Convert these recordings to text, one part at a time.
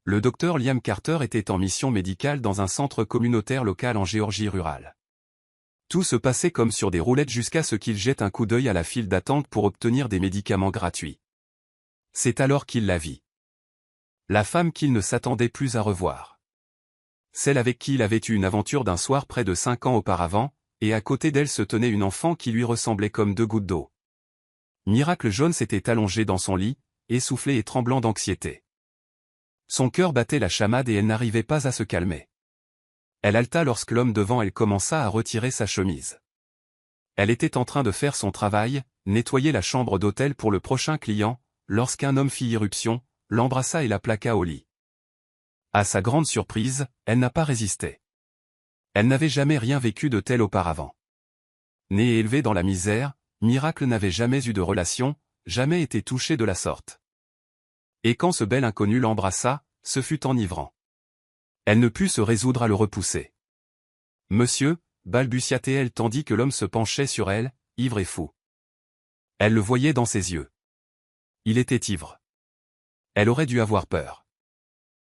Le docteur Liam Carter était en mission médicale dans un centre communautaire local en Géorgie rurale. Tout se passait comme sur des roulettes jusqu'à ce qu'il jette un coup d'œil à la file d'attente pour obtenir des médicaments gratuits. C'est alors qu'il la vit. La femme qu'il ne s'attendait plus à revoir. Celle avec qui il avait eu une aventure d'un soir près de 5 ans auparavant, et à côté d'elle se tenait une enfant qui lui ressemblait comme 2 gouttes d'eau. Miracle Jones était allongée dans son lit, essoufflée et tremblant d'anxiété. Son cœur battait la chamade et elle n'arrivait pas à se calmer. Elle haleta lorsque l'homme devant elle commença à retirer sa chemise. Elle était en train de faire son travail, nettoyer la chambre d'hôtel pour le prochain client, lorsqu'un homme fit irruption, l'embrassa et la plaqua au lit. À sa grande surprise, elle n'a pas résisté. Elle n'avait jamais rien vécu de tel auparavant. Née et élevée dans la misère, Miracle n'avait jamais eu de relation, jamais été touchée de la sorte. Et quand ce bel inconnu l'embrassa, ce fut enivrant. Elle ne put se résoudre à le repousser. « Monsieur » balbutia-t-elle tandis que l'homme se penchait sur elle, ivre et fou. Elle le voyait dans ses yeux. Il était ivre. Elle aurait dû avoir peur.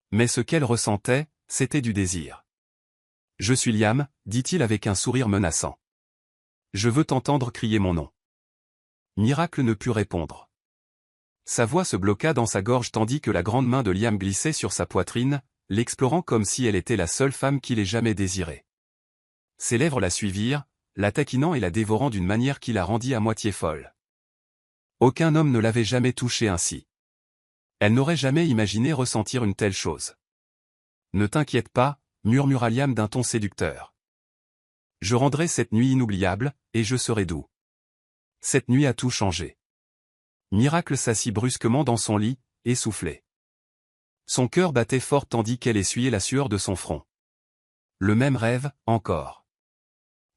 Mais ce qu'elle ressentait, c'était du désir. « Je suis Liam » dit-il avec un sourire menaçant. « Je veux t'entendre crier mon nom. » Miracle ne put répondre. Sa voix se bloqua dans sa gorge tandis que la grande main de Liam glissait sur sa poitrine, l'explorant comme si elle était la seule femme qu'il ait jamais désirée. Ses lèvres la suivirent, la taquinant et la dévorant d'une manière qui la rendit à moitié folle. Aucun homme ne l'avait jamais touchée ainsi. Elle n'aurait jamais imaginé ressentir une telle chose. « Ne t'inquiète pas » murmura Liam d'un ton séducteur. « Je rendrai cette nuit inoubliable, et je serai doux. » Cette nuit a tout changé. Miracle s'assit brusquement dans son lit, essoufflé. Son cœur battait fort tandis qu'elle essuyait la sueur de son front. Le même rêve, encore.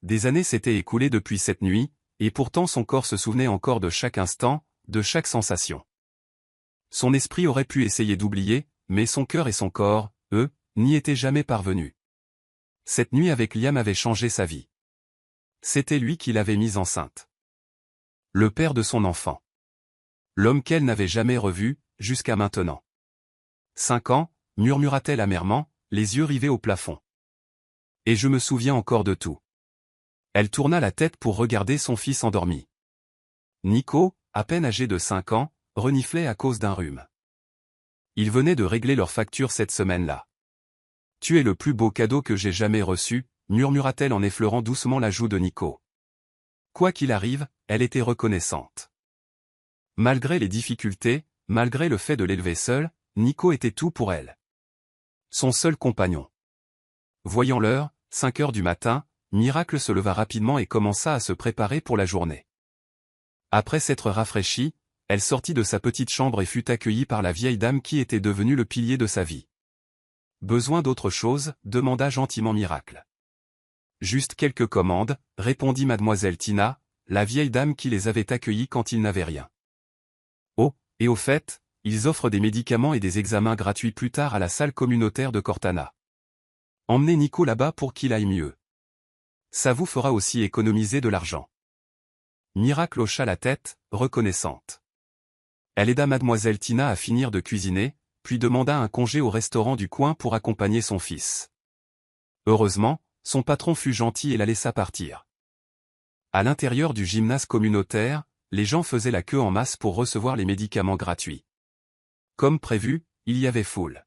Des années s'étaient écoulées depuis cette nuit, et pourtant son corps se souvenait encore de chaque instant, de chaque sensation. Son esprit aurait pu essayer d'oublier, mais son cœur et son corps, eux, n'y étaient jamais parvenus. Cette nuit avec Liam avait changé sa vie. C'était lui qui l'avait mise enceinte. Le père de son enfant. L'homme qu'elle n'avait jamais revu, jusqu'à maintenant. 5 ans, murmura-t-elle amèrement, les yeux rivés au plafond. Et je me souviens encore de tout. Elle tourna la tête pour regarder son fils endormi. Nico, à peine âgé de 5 ans, reniflait à cause d'un rhume. Il venait de régler leur facture cette semaine-là. « Tu es le plus beau cadeau que j'ai jamais reçu » murmura-t-elle en effleurant doucement la joue de Nico. Quoi qu'il arrive, elle était reconnaissante. Malgré les difficultés, malgré le fait de l'élever seule, Nico était tout pour elle. Son seul compagnon. Voyant l'heure, 5 heures du matin, Miracle se leva rapidement et commença à se préparer pour la journée. Après s'être rafraîchie, elle sortit de sa petite chambre et fut accueillie par la vieille dame qui était devenue le pilier de sa vie. « Besoin d'autre chose » demanda gentiment Miracle. « Juste quelques commandes » répondit mademoiselle Tina, la vieille dame qui les avait accueillis quand ils n'avaient rien. « Oh, et au fait, ils offrent des médicaments et des examens gratuits plus tard à la salle communautaire de Cortana. Emmenez Nico là-bas pour qu'il aille mieux. Ça vous fera aussi économiser de l'argent. » Miracle hocha la tête, reconnaissante. Elle aida mademoiselle Tina à finir de cuisiner, puis demanda un congé au restaurant du coin pour accompagner son fils. Heureusement, son patron fut gentil et la laissa partir. À l'intérieur du gymnase communautaire, les gens faisaient la queue en masse pour recevoir les médicaments gratuits. Comme prévu, il y avait foule.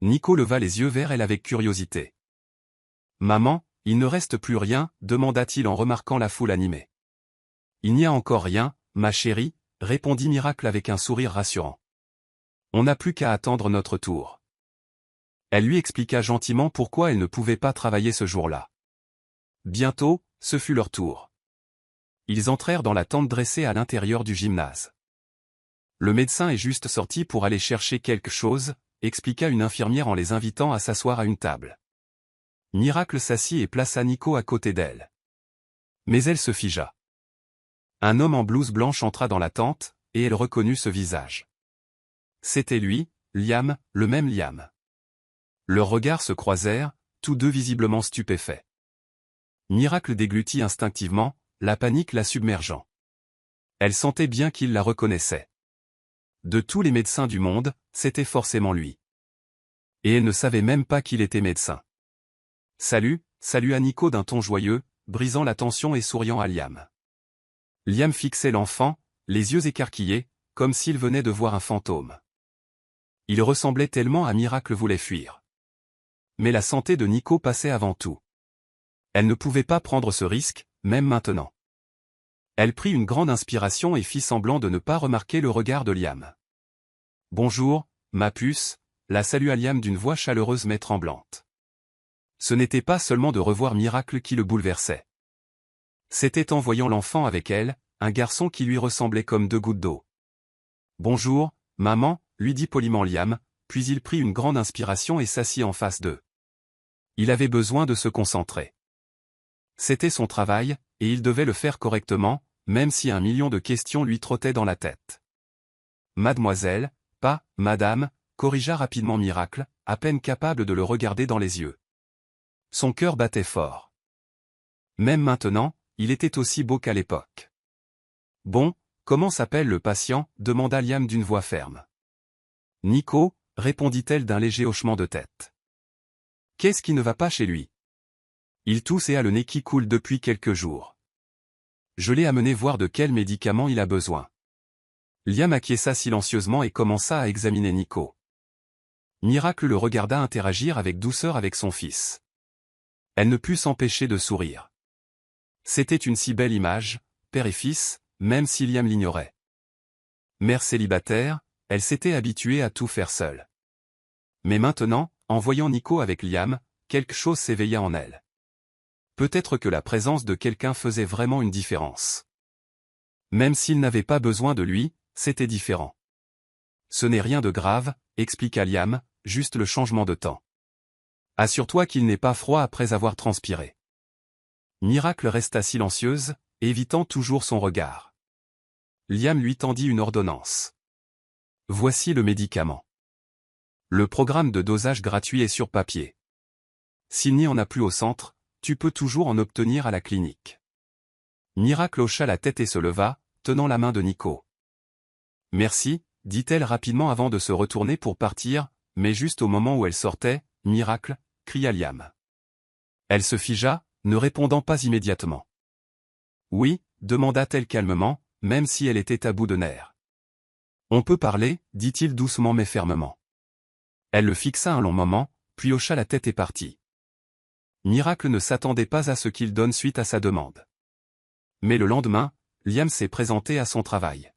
Nico leva les yeux vers elle avec curiosité. « Maman, il ne reste plus rien » demanda-t-il en remarquant la foule animée. « Il n'y a encore rien, ma chérie » répondit Miracle avec un sourire rassurant. « On n'a plus qu'à attendre notre tour. » Elle lui expliqua gentiment pourquoi elle ne pouvait pas travailler ce jour-là. Bientôt, ce fut leur tour. Ils entrèrent dans la tente dressée à l'intérieur du gymnase. « Le médecin est juste sorti pour aller chercher quelque chose » expliqua une infirmière en les invitant à s'asseoir à une table. Miracle s'assit et plaça Nico à côté d'elle. Mais elle se figea. Un homme en blouse blanche entra dans la tente, et elle reconnut ce visage. C'était lui, Liam, le même Liam. Leurs regards se croisèrent, tous deux visiblement stupéfaits. Miracle déglutit instinctivement, la panique la submergeant. Elle sentait bien qu'il la reconnaissait. De tous les médecins du monde, c'était forcément lui. Et elle ne savait même pas qu'il était médecin. Salut, salua Nico d'un ton joyeux, brisant la tension et souriant à Liam. Liam fixait l'enfant, les yeux écarquillés, comme s'il venait de voir un fantôme. Il ressemblait tellement à Miracle voulait fuir. Mais la santé de Nico passait avant tout. Elle ne pouvait pas prendre ce risque, même maintenant. Elle prit une grande inspiration et fit semblant de ne pas remarquer le regard de Liam. « Bonjour, ma puce », la salua Liam d'une voix chaleureuse mais tremblante. Ce n'était pas seulement de revoir Miracle qui le bouleversait. C'était en voyant l'enfant avec elle, un garçon qui lui ressemblait comme deux gouttes d'eau. « Bonjour, maman », lui dit poliment Liam, puis il prit une grande inspiration et s'assit en face d'eux. Il avait besoin de se concentrer. C'était son travail, et il devait le faire correctement, même si 1 million de questions lui trottaient dans la tête. « Mademoiselle, pas, madame », corrigea rapidement Miracle, à peine capable de le regarder dans les yeux. Son cœur battait fort. Même maintenant, il était aussi beau qu'à l'époque. « Bon, comment s'appelle le patient » demanda Liam d'une voix ferme. « Nico », répondit-elle d'un léger hochement de tête. « Qu'est-ce qui ne va pas chez lui ? Il tousse et a le nez qui coule depuis quelques jours. Je l'ai amené voir de quel médicament il a besoin. » Liam acquiesça silencieusement et commença à examiner Nico. Miracle le regarda interagir avec douceur avec son fils. Elle ne put s'empêcher de sourire. C'était une si belle image, père et fils, même si Liam l'ignorait. Mère célibataire, elle s'était habituée à tout faire seule. Mais maintenant, en voyant Nico avec Liam, quelque chose s'éveilla en elle. Peut-être que la présence de quelqu'un faisait vraiment une différence. Même s'il n'avait pas besoin de lui, c'était différent. Ce n'est rien de grave, expliqua Liam, juste le changement de temps. Assure-toi qu'il n'est pas froid après avoir transpiré. Miracle resta silencieuse, évitant toujours son regard. Liam lui tendit une ordonnance. Voici le médicament. Le programme de dosage gratuit est sur papier. S'il n'y en a plus au centre, tu peux toujours en obtenir à la clinique. Miracle hocha la tête et se leva, tenant la main de Nico. Merci, dit-elle rapidement avant de se retourner pour partir, mais juste au moment où elle sortait, Miracle, cria Liam. Elle se figea, ne répondant pas immédiatement. Oui, demanda-t-elle calmement, même si elle était à bout de nerfs. On peut parler, dit-il doucement mais fermement. Elle le fixa un long moment, puis hocha la tête et partit. Miracle ne s'attendait pas à ce qu'il donne suite à sa demande. Mais le lendemain, Liam s'est présenté à son travail.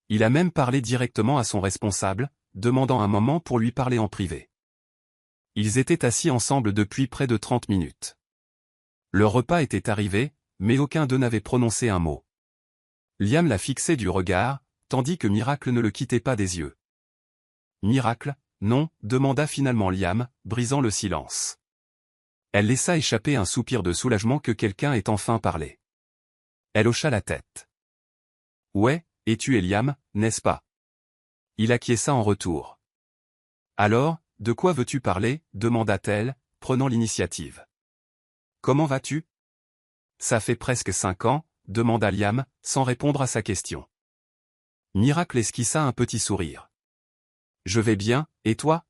Il a même parlé directement à son responsable, demandant un moment pour lui parler en privé. Ils étaient assis ensemble depuis près de 30 minutes. Leur repas était arrivé, mais aucun d'eux n'avait prononcé un mot. Liam la fixait du regard, tandis que Miracle ne le quittait pas des yeux. Miracle, non, demanda finalement Liam, brisant le silence. Elle laissa échapper un soupir de soulagement que quelqu'un ait enfin parlé. Elle hocha la tête. Ouais, et tu es Liam, n'est-ce pas? Il acquiesça en retour. Alors, de quoi veux-tu parler, demanda-t-elle, prenant l'initiative. Comment vas-tu? Ça fait presque 5 ans, demanda Liam, sans répondre à sa question. Miracle esquissa un petit sourire. Je vais bien, et toi?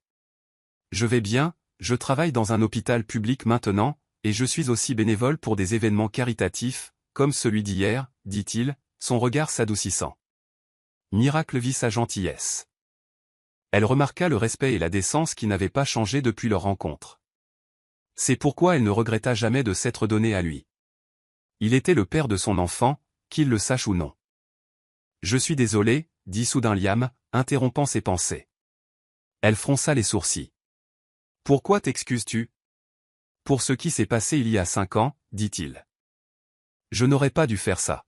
Je vais bien, je travaille dans un hôpital public maintenant, et je suis aussi bénévole pour des événements caritatifs, comme celui d'hier, dit-il, son regard s'adoucissant. Miracle vit sa gentillesse. Elle remarqua le respect et la décence qui n'avaient pas changé depuis leur rencontre. C'est pourquoi elle ne regretta jamais de s'être donnée à lui. Il était le père de son enfant, qu'il le sache ou non. Je suis désolé, dit soudain Liam, interrompant ses pensées. Elle fronça les sourcils. Pourquoi t'excuses-tu? Pour ce qui s'est passé il y a 5 ans, dit-il. Je n'aurais pas dû faire ça.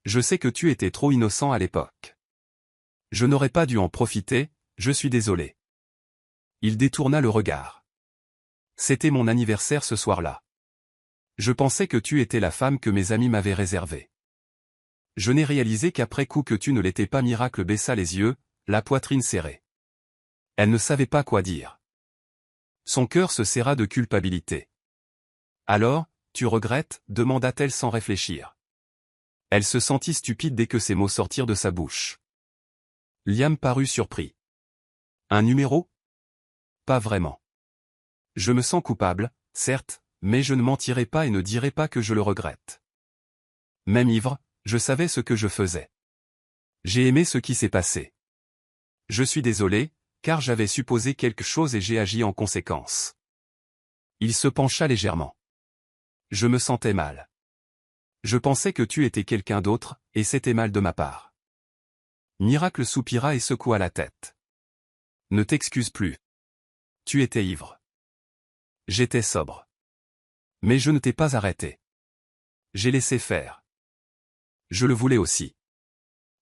Je sais que tu étais trop innocent à l'époque. Je n'aurais pas dû en profiter, je suis désolé. Il détourna le regard. C'était mon anniversaire ce soir-là. Je pensais que tu étais la femme que mes amis m'avaient réservée. Je n'ai réalisé qu'après coup que tu ne l'étais pas. Miracle baissa les yeux, la poitrine serrée. Elle ne savait pas quoi dire. Son cœur se serra de culpabilité. Alors, tu regrettes, demanda-t-elle sans réfléchir. Elle se sentit stupide dès que ces mots sortirent de sa bouche. Liam parut surpris. Un numéro? pas vraiment. Je me sens coupable, certes, mais je ne mentirai pas et ne dirai pas que je le regrette. Même ivre, je savais ce que je faisais. J'ai aimé ce qui s'est passé. Je suis désolé, car j'avais supposé quelque chose et j'ai agi en conséquence. Il se pencha légèrement. Je me sentais mal. Je pensais que tu étais quelqu'un d'autre, et c'était mal de ma part. Miracle soupira et secoua la tête. Ne t'excuse plus. Tu étais ivre. J'étais sobre. Mais je ne t'ai pas arrêté. J'ai laissé faire. Je le voulais aussi.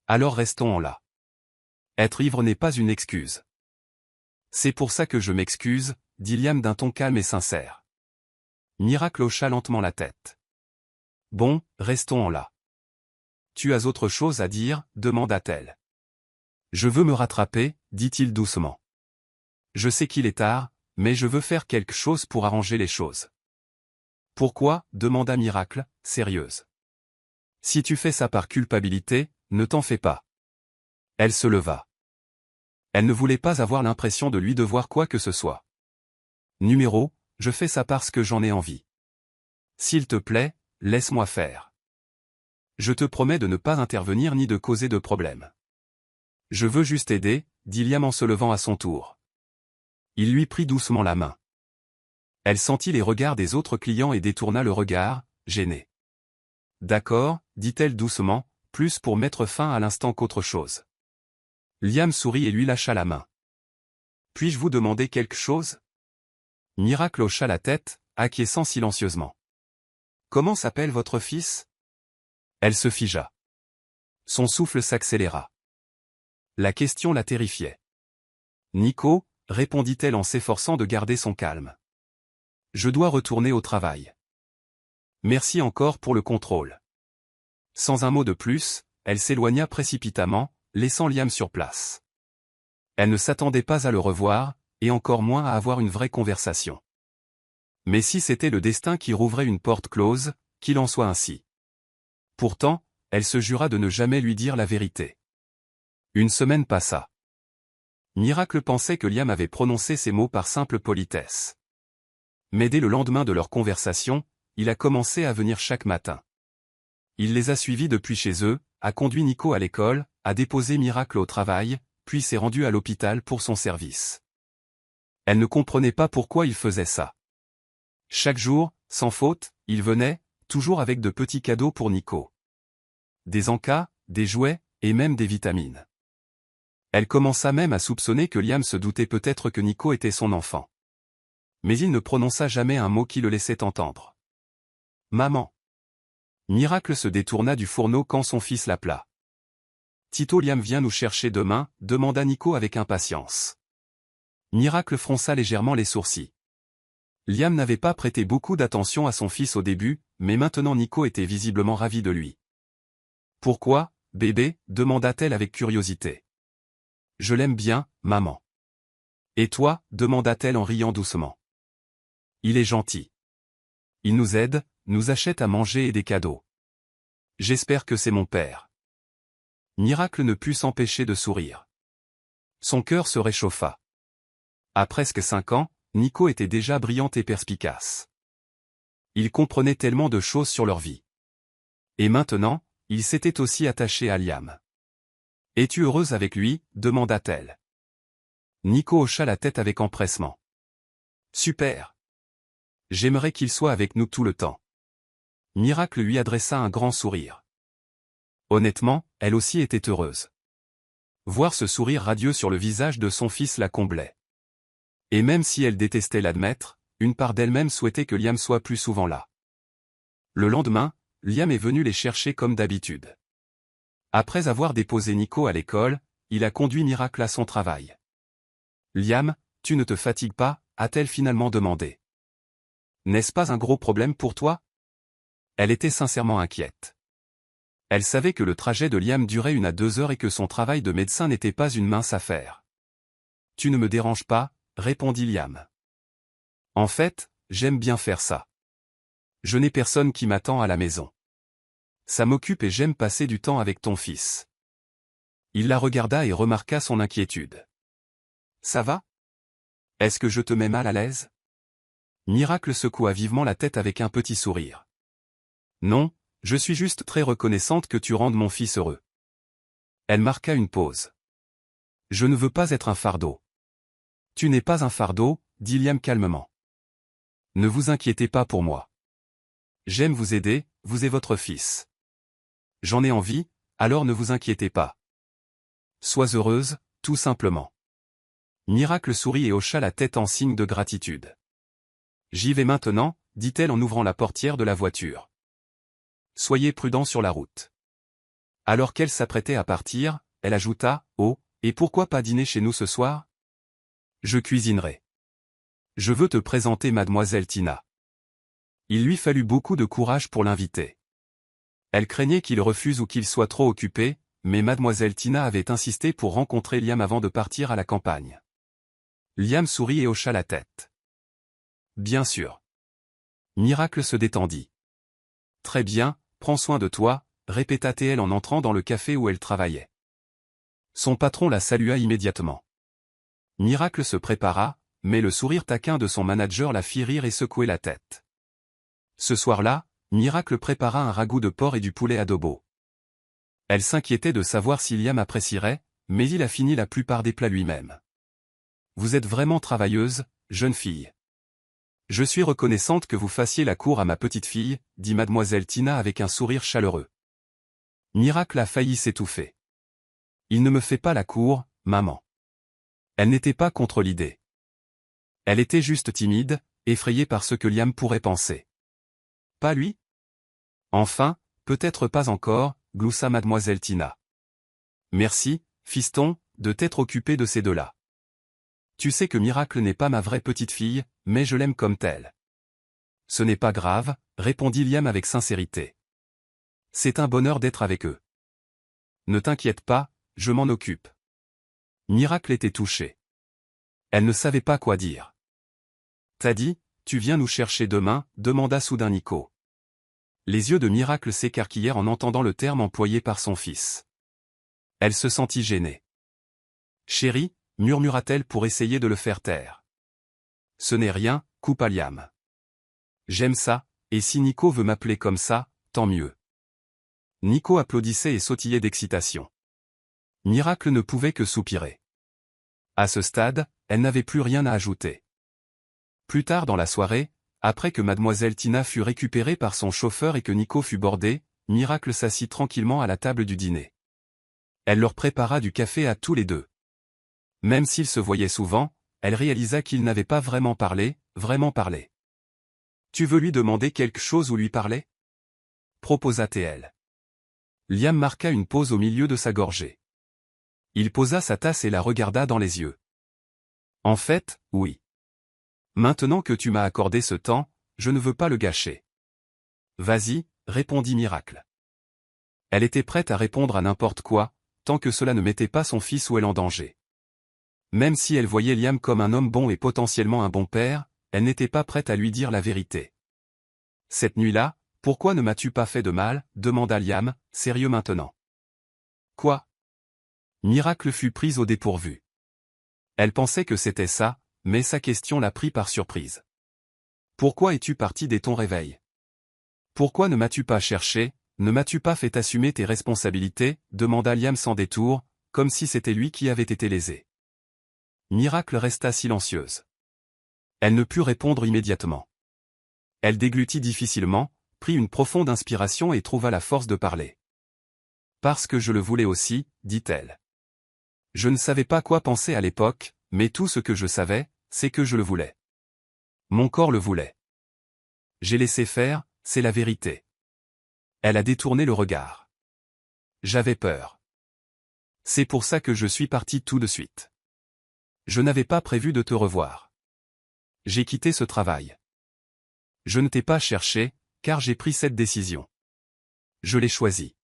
Alors restons en là. Être ivre n'est pas une excuse. C'est pour ça que je m'excuse, dit Liam d'un ton calme et sincère. Miracle hocha lentement la tête. Bon, restons en là. Tu as autre chose à dire, demanda-t-elle. Je veux me rattraper, dit-il doucement. Je sais qu'il est tard, mais je veux faire quelque chose pour arranger les choses. Pourquoi, demanda Miracle, sérieuse. Si tu fais ça par culpabilité, ne t'en fais pas. Elle se leva. Elle ne voulait pas avoir l'impression de lui devoir quoi que ce soit. Numéro, je fais ça parce que j'en ai envie. S'il te plaît, laisse-moi faire. Je te promets de ne pas intervenir ni de causer de problème. Je veux juste aider, dit Liam en se levant à son tour. Il lui prit doucement la main. Elle sentit les regards des autres clients et détourna le regard, gênée. D'accord, dit-elle doucement, plus pour mettre fin à l'instant qu'autre chose. Liam sourit et lui lâcha la main. Puis-je vous demander quelque chose? Miracle hocha la tête, acquiesçant silencieusement. Comment s'appelle votre fils? Elle se figea. Son souffle s'accéléra. La question la terrifiait. Nico, répondit-elle en s'efforçant de garder son calme. Je dois retourner au travail. Merci encore pour le contrôle. Sans un mot de plus, elle s'éloigna précipitamment, laissant Liam sur place. Elle ne s'attendait pas à le revoir, et encore moins à avoir une vraie conversation. Mais si c'était le destin qui rouvrait une porte close, qu'il en soit ainsi. Pourtant, elle se jura de ne jamais lui dire la vérité. Une semaine passa. Miracle pensait que Liam avait prononcé ces mots par simple politesse. Mais dès le lendemain de leur conversation, il a commencé à venir chaque matin. Il les a suivis depuis chez eux, a conduit Nico à l'école, a déposé Miracle au travail, puis s'est rendu à l'hôpital pour son service. Elle ne comprenait pas pourquoi il faisait ça. Chaque jour, sans faute, il venait, toujours avec de petits cadeaux pour Nico. Des encas, des jouets, et même des vitamines. Elle commença même à soupçonner que Liam se doutait peut-être que Nico était son enfant. Mais il ne prononça jamais un mot qui le laissait entendre. Maman. Miracle se détourna du fourneau quand son fils l'appela. Tito, Liam vient nous chercher demain, demanda Nico avec impatience. Miracle fronça légèrement les sourcils. Liam n'avait pas prêté beaucoup d'attention à son fils au début, mais maintenant Nico était visiblement ravi de lui. Pourquoi, bébé, demanda-t-elle avec curiosité. Je l'aime bien, maman. Et toi, demanda-t-elle en riant doucement. Il est gentil. Il nous aide, nous achète à manger et des cadeaux. J'espère que c'est mon père. Miracle ne put s'empêcher de sourire. Son cœur se réchauffa. À presque 5 ans, Nico était déjà brillant et perspicace. Il comprenait tellement de choses sur leur vie. Et maintenant, il s'était aussi attaché à Liam. Es-tu heureuse avec lui, demanda-t-elle. Nico hocha la tête avec empressement. Super. J'aimerais qu'il soit avec nous tout le temps. Miracle lui adressa un grand sourire. Honnêtement, elle aussi était heureuse. Voir ce sourire radieux sur le visage de son fils la comblait. Et même si elle détestait l'admettre, une part d'elle-même souhaitait que Liam soit plus souvent là. Le lendemain, Liam est venu les chercher comme d'habitude. Après avoir déposé Nico à l'école, il a conduit Miracle à son travail. Liam, tu ne te fatigues pas, a-t-elle finalement demandé. N'est-ce pas un gros problème pour toi? Elle était sincèrement inquiète. Elle savait que le trajet de Liam durait 1 à 2 heures et que son travail de médecin n'était pas une mince affaire. Tu ne me déranges pas, répondit Liam. En fait, j'aime bien faire ça. Je n'ai personne qui m'attend à la maison. Ça m'occupe et j'aime passer du temps avec ton fils. Il la regarda et remarqua son inquiétude. Ça va? Est-ce que je te mets mal à l'aise? Miracle secoua vivement la tête avec un petit sourire. Non, je suis juste très reconnaissante que tu rendes mon fils heureux. Elle marqua une pause. Je ne veux pas être un fardeau. Tu n'es pas un fardeau, dit Liam calmement. Ne vous inquiétez pas pour moi. J'aime vous aider, vous et votre fils. J'en ai envie, alors ne vous inquiétez pas. Sois heureuse, tout simplement. Miracle sourit et hocha la tête en signe de gratitude. J'y vais maintenant, dit-elle en ouvrant la portière de la voiture. Soyez prudent sur la route. Alors qu'elle s'apprêtait à partir, elle ajouta, oh, et pourquoi pas dîner chez nous ce soir? Je cuisinerai. Je veux te présenter mademoiselle Tina. Il lui fallut beaucoup de courage pour l'inviter. Elle craignait qu'il refuse ou qu'il soit trop occupé, mais mademoiselle Tina avait insisté pour rencontrer Liam avant de partir à la campagne. Liam sourit et hocha la tête. Bien sûr. Miracle se détendit. Très bien, prends soin de toi, répéta-t-elle en entrant dans le café où elle travaillait. Son patron la salua immédiatement. Miracle se prépara, mais le sourire taquin de son manager la fit rire et secouer la tête. Ce soir-là, Miracle prépara un ragoût de porc et du poulet adobo. Elle s'inquiétait de savoir si Liam apprécierait, mais il a fini la plupart des plats lui-même. Vous êtes vraiment travailleuse, jeune fille. Je suis reconnaissante que vous fassiez la cour à ma petite fille, dit mademoiselle Tina avec un sourire chaleureux. Miracle a failli s'étouffer. Il ne me fait pas la cour, maman. Elle n'était pas contre l'idée. Elle était juste timide, effrayée par ce que Liam pourrait penser. Pas lui? Enfin, peut-être pas encore, gloussa mademoiselle Tina. Merci, fiston, de t'être occupé de ces deux-là. Tu sais que Miracle n'est pas ma vraie petite fille, mais je l'aime comme telle. Ce n'est pas grave, répondit Liam avec sincérité. C'est un bonheur d'être avec eux. Ne t'inquiète pas, je m'en occupe. Miracle était touchée. Elle ne savait pas quoi dire. T'as dit, tu viens nous chercher demain, demanda soudain Nico. Les yeux de Miracle s'écarquillèrent en entendant le terme employé par son fils. Elle se sentit gênée. Chérie, murmura-t-elle pour essayer de le faire taire. Ce n'est rien, coupa Liam. J'aime ça, et si Nico veut m'appeler comme ça, tant mieux. Nico applaudissait et sautillait d'excitation. Miracle ne pouvait que soupirer. À ce stade, elle n'avait plus rien à ajouter. Plus tard dans la soirée, après que mademoiselle Tina fut récupérée par son chauffeur et que Nico fut bordé, Miracle s'assit tranquillement à la table du dîner. Elle leur prépara du café à tous les deux. Même s'ils se voyaient souvent, elle réalisa qu'ils n'avaient pas vraiment parlé, vraiment parlé. Tu veux lui demander quelque chose ou lui parler? Proposa-t-elle. Liam marqua une pause au milieu de sa gorgée. Il posa sa tasse et la regarda dans les yeux. En fait, oui. Maintenant que tu m'as accordé ce temps, je ne veux pas le gâcher. Vas-y, répondit Miracle. Elle était prête à répondre à n'importe quoi, tant que cela ne mettait pas son fils ou elle en danger. Même si elle voyait Liam comme un homme bon et potentiellement un bon père, elle n'était pas prête à lui dire la vérité. Cette nuit-là, pourquoi ne m'as-tu pas fait de mal, demanda Liam, sérieux maintenant. Quoi? Miracle fut prise au dépourvu. Elle pensait que c'était ça, mais sa question la prit par surprise. Pourquoi es-tu parti dès ton réveil? Pourquoi ne m'as-tu pas cherché, ne m'as-tu pas fait assumer tes responsabilités, demanda Liam sans détour, comme si c'était lui qui avait été lésé. Miracle resta silencieuse. Elle ne put répondre immédiatement. Elle déglutit difficilement, prit une profonde inspiration et trouva la force de parler. Parce que je le voulais aussi, dit-elle. Je ne savais pas quoi penser à l'époque, mais tout ce que je savais, c'est que je le voulais. Mon corps le voulait. J'ai laissé faire, c'est la vérité. Elle a détourné le regard. J'avais peur. C'est pour ça que je suis parti tout de suite. Je n'avais pas prévu de te revoir. J'ai quitté ce travail. Je ne t'ai pas cherché, car j'ai pris cette décision. Je l'ai choisie.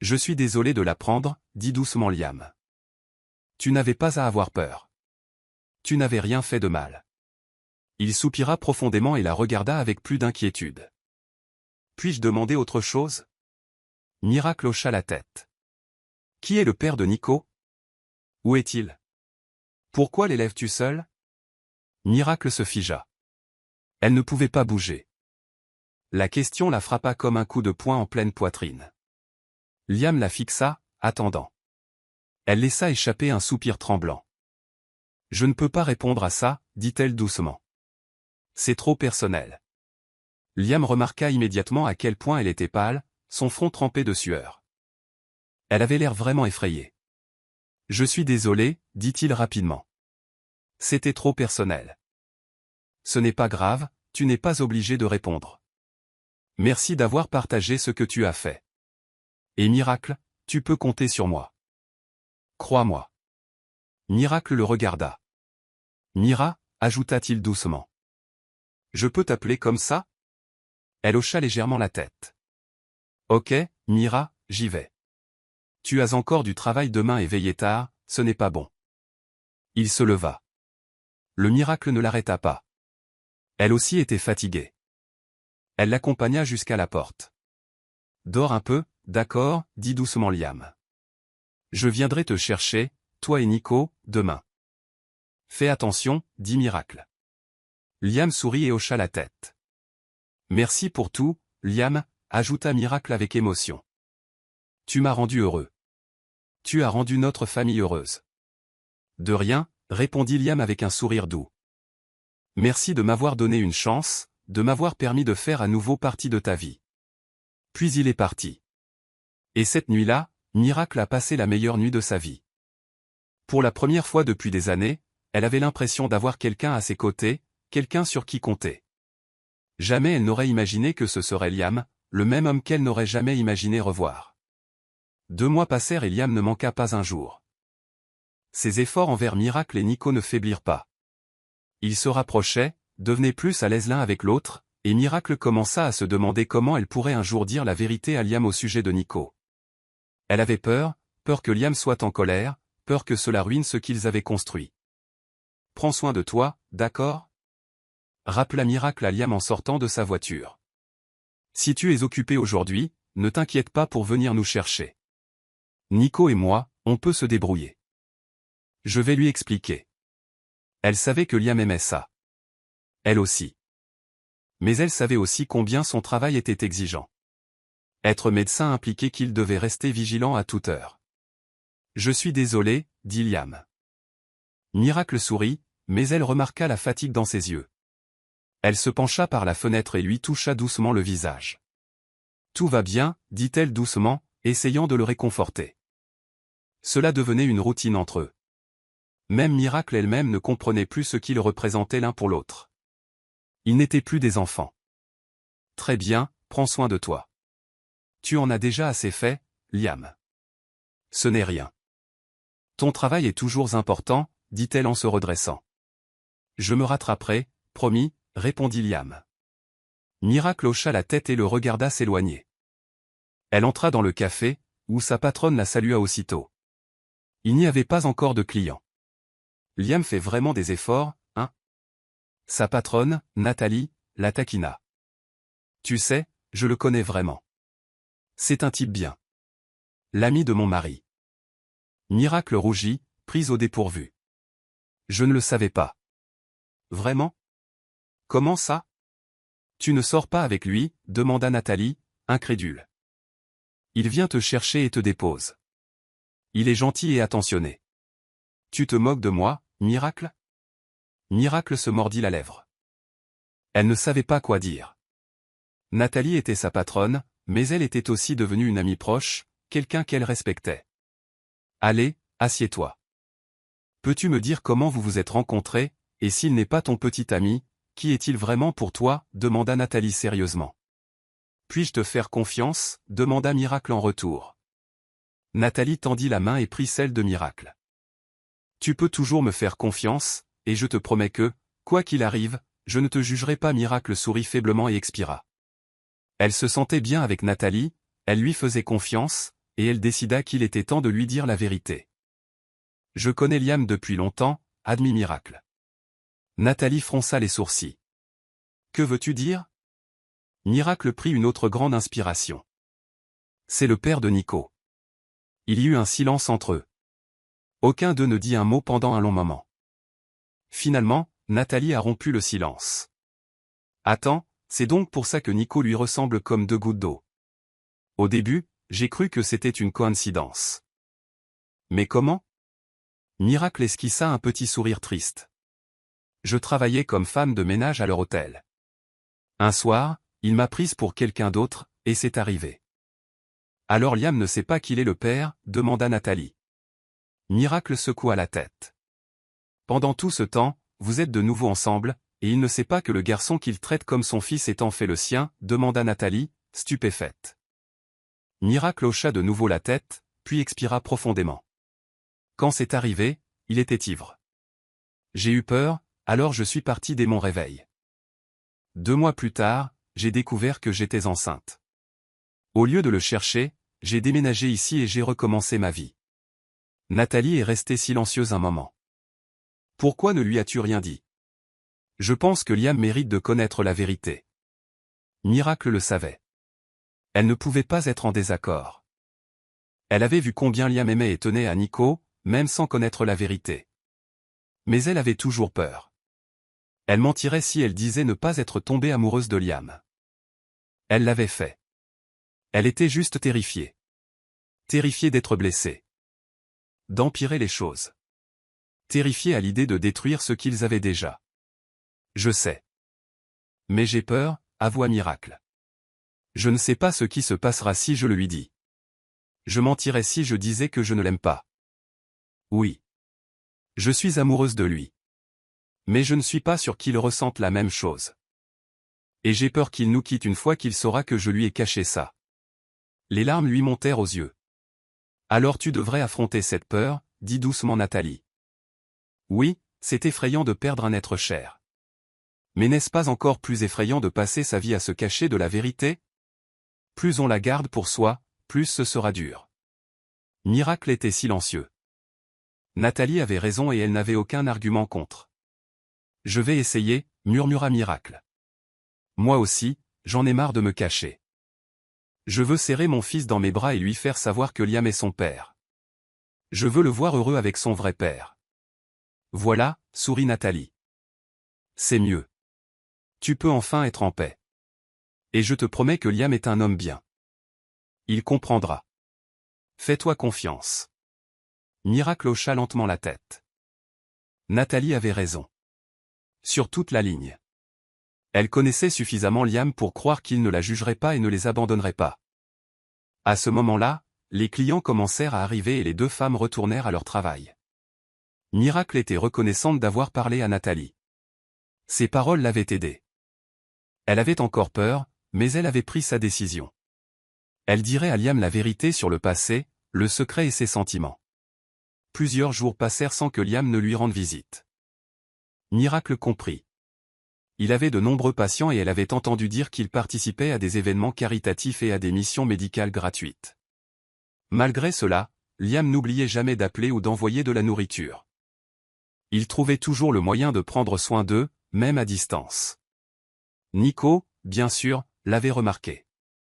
Je suis désolé de la prendre, dit doucement Liam. Tu n'avais pas à avoir peur. Tu n'avais rien fait de mal. Il soupira profondément et la regarda avec plus d'inquiétude. Puis-je demander autre chose? Miracle hocha la tête. Qui est le père de Nico? Où est-il? Pourquoi l'élèves-tu seul? Miracle se figea. Elle ne pouvait pas bouger. La question la frappa comme un coup de poing en pleine poitrine. Liam la fixa, attendant. Elle laissa échapper un soupir tremblant. « Je ne peux pas répondre à ça, dit-elle doucement. C'est trop personnel. » Liam remarqua immédiatement à quel point elle était pâle, son front trempé de sueur. Elle avait l'air vraiment effrayée. « Je suis désolé, dit-il rapidement. C'était trop personnel. Ce n'est pas grave, tu n'es pas obligé de répondre. Merci d'avoir partagé ce que tu as fait. Et Miracle, tu peux compter sur moi. Crois-moi. » Miracle le regarda. « Mira, ajouta-t-il doucement. Je peux t'appeler comme ça? » Elle hocha légèrement la tête. « Ok, Mira, j'y vais. Tu as encore du travail demain et veiller tard, ce n'est pas bon. » Il se leva. Le Miracle ne l'arrêta pas. Elle aussi était fatiguée. Elle l'accompagna jusqu'à la porte. « Dors un peu, d'accord, dit doucement Liam. Je viendrai te chercher, toi et Nico, demain. Fais attention, dit Miracle. Liam sourit et hocha la tête. Merci pour tout, Liam, ajouta Miracle avec émotion. Tu m'as rendu heureux. Tu as rendu notre famille heureuse. De rien, répondit Liam avec un sourire doux. Merci de m'avoir donné une chance, de m'avoir permis de faire à nouveau partie de ta vie. Puis il est parti. Et cette nuit-là, Miracle a passé la meilleure nuit de sa vie. Pour la première fois depuis des années, elle avait l'impression d'avoir quelqu'un à ses côtés, quelqu'un sur qui compter. Jamais elle n'aurait imaginé que ce serait Liam, le même homme qu'elle n'aurait jamais imaginé revoir. 2 mois passèrent et Liam ne manqua pas un jour. Ses efforts envers Miracle et Nico ne faiblirent pas. Ils se rapprochaient, devenaient plus à l'aise l'un avec l'autre, et Miracle commença à se demander comment elle pourrait un jour dire la vérité à Liam au sujet de Nico. Elle avait peur que Liam soit en colère, peur que cela ruine ce qu'ils avaient construit. « Prends soin de toi, d'accord ?» rappela Miracle à Liam en sortant de sa voiture. « Si tu es occupé aujourd'hui, ne t'inquiète pas pour venir nous chercher. Nico et moi, on peut se débrouiller. Je vais lui expliquer. » Elle savait que Liam aimait ça. Elle aussi. Mais elle savait aussi combien son travail était exigeant. Être médecin impliquait qu'il devait rester vigilant à toute heure. « Je suis désolé, dit Liam. Miracle sourit, mais elle remarqua la fatigue dans ses yeux. Elle se pencha par la fenêtre et lui toucha doucement le visage. « Tout va bien, dit-elle doucement, essayant de le réconforter. Cela devenait une routine entre eux. Même Miracle elle-même ne comprenait plus ce qu'ils représentaient l'un pour l'autre. Ils n'étaient plus des enfants. « Très bien, prends soin de toi. Tu en as déjà assez fait, Liam. Ce n'est rien. Ton travail est toujours important, dit-elle en se redressant. Je me rattraperai, promis, répondit Liam. Miracle hocha la tête et le regarda s'éloigner. Elle entra dans le café, où sa patronne la salua aussitôt. Il n'y avait pas encore de clients. Liam fait vraiment des efforts, hein? Sa patronne, Nathalie, la taquina. Tu sais, je le connais vraiment. C'est un type bien. L'ami de mon mari. Miracle rougit, prise au dépourvu. Je ne le savais pas. Vraiment? Comment ça? Tu ne sors pas avec lui, demanda Nathalie, incrédule. Il vient te chercher et te dépose. Il est gentil et attentionné. Tu te moques de moi, Miracle? Miracle se mordit la lèvre. Elle ne savait pas quoi dire. Nathalie était sa patronne, mais elle était aussi devenue une amie proche, quelqu'un qu'elle respectait. Allez, assieds-toi. Peux-tu me dire comment vous vous êtes rencontrés, et s'il n'est pas ton petit ami, qui est-il vraiment pour toi, demanda Nathalie sérieusement. Puis-je te faire confiance, demanda Miracle en retour. Nathalie tendit la main et prit celle de Miracle. Tu peux toujours me faire confiance, et je te promets que, quoi qu'il arrive, je ne te jugerai pas. Miracle sourit faiblement et expira. Elle se sentait bien avec Nathalie, elle lui faisait confiance, et elle décida qu'il était temps de lui dire la vérité. Je connais Liam depuis longtemps, admit Miracle. Nathalie fronça les sourcils. Que veux-tu dire? Miracle prit une autre grande inspiration. C'est le père de Nico. Il y eut un silence entre eux. Aucun d'eux ne dit un mot pendant un long moment. Finalement, Nathalie a rompu le silence. Attends, c'est donc pour ça que Nico lui ressemble comme deux gouttes d'eau. Au début, j'ai cru que c'était une coïncidence. Mais comment? Miracle esquissa un petit sourire triste. Je travaillais comme femme de ménage à leur hôtel. Un soir, il m'a prise pour quelqu'un d'autre, et c'est arrivé. Alors Liam ne sait pas qu'il est le père, demanda Nathalie. Miracle secoua la tête. Pendant tout ce temps, vous êtes de nouveau ensemble, et il ne sait pas que le garçon qu'il traite comme son fils est en fait le sien, demanda Nathalie, stupéfaite. Miracle hocha de nouveau la tête, puis expira profondément. Quand c'est arrivé, il était ivre. J'ai eu peur, alors je suis parti dès mon réveil. 2 mois plus tard, j'ai découvert que j'étais enceinte. Au lieu de le chercher, j'ai déménagé ici et j'ai recommencé ma vie. Nathalie est restée silencieuse un moment. Pourquoi ne lui as-tu rien dit? Je pense que Liam mérite de connaître la vérité. Miracle le savait. Elle ne pouvait pas être en désaccord. Elle avait vu combien Liam aimait et tenait à Nico, même sans connaître la vérité. Mais elle avait toujours peur. Elle mentirait si elle disait ne pas être tombée amoureuse de Liam. Elle l'avait fait. Elle était juste terrifiée. Terrifiée d'être blessée. D'empirer les choses. Terrifiée à l'idée de détruire ce qu'ils avaient déjà. Je sais. Mais j'ai peur, avoua Miracle. Je ne sais pas ce qui se passera si je le lui dis. Je mentirais si je disais que je ne l'aime pas. Oui. Je suis amoureuse de lui. Mais je ne suis pas sûr qu'il ressente la même chose. Et j'ai peur qu'il nous quitte une fois qu'il saura que je lui ai caché ça. Les larmes lui montèrent aux yeux. Alors tu devrais affronter cette peur, dit doucement Nathalie. Oui, c'est effrayant de perdre un être cher. Mais n'est-ce pas encore plus effrayant de passer sa vie à se cacher de la vérité? Plus on la garde pour soi, plus ce sera dur. Miracle était silencieux. Nathalie avait raison et elle n'avait aucun argument contre. Je vais essayer, murmura Miracle. Moi aussi, j'en ai marre de me cacher. Je veux serrer mon fils dans mes bras et lui faire savoir que Liam est son père. Je veux le voir heureux avec son vrai père. Voilà, sourit Nathalie. C'est mieux. Tu peux enfin être en paix. Et je te promets que Liam est un homme bien. Il comprendra. Fais-toi confiance. Miracle hocha lentement la tête. Nathalie avait raison. Sur toute la ligne. Elle connaissait suffisamment Liam pour croire qu'il ne la jugerait pas et ne les abandonnerait pas. À ce moment-là, les clients commencèrent à arriver et les deux femmes retournèrent à leur travail. Miracle était reconnaissante d'avoir parlé à Nathalie. Ses paroles l'avaient aidée. Elle avait encore peur, mais elle avait pris sa décision. Elle dirait à Liam la vérité sur le passé, le secret et ses sentiments. Plusieurs jours passèrent sans que Liam ne lui rende visite. Miracle comprit. Il avait de nombreux patients et elle avait entendu dire qu'il participait à des événements caritatifs et à des missions médicales gratuites. Malgré cela, Liam n'oubliait jamais d'appeler ou d'envoyer de la nourriture. Il trouvait toujours le moyen de prendre soin d'eux, même à distance. Nico, bien sûr, l'avait remarqué.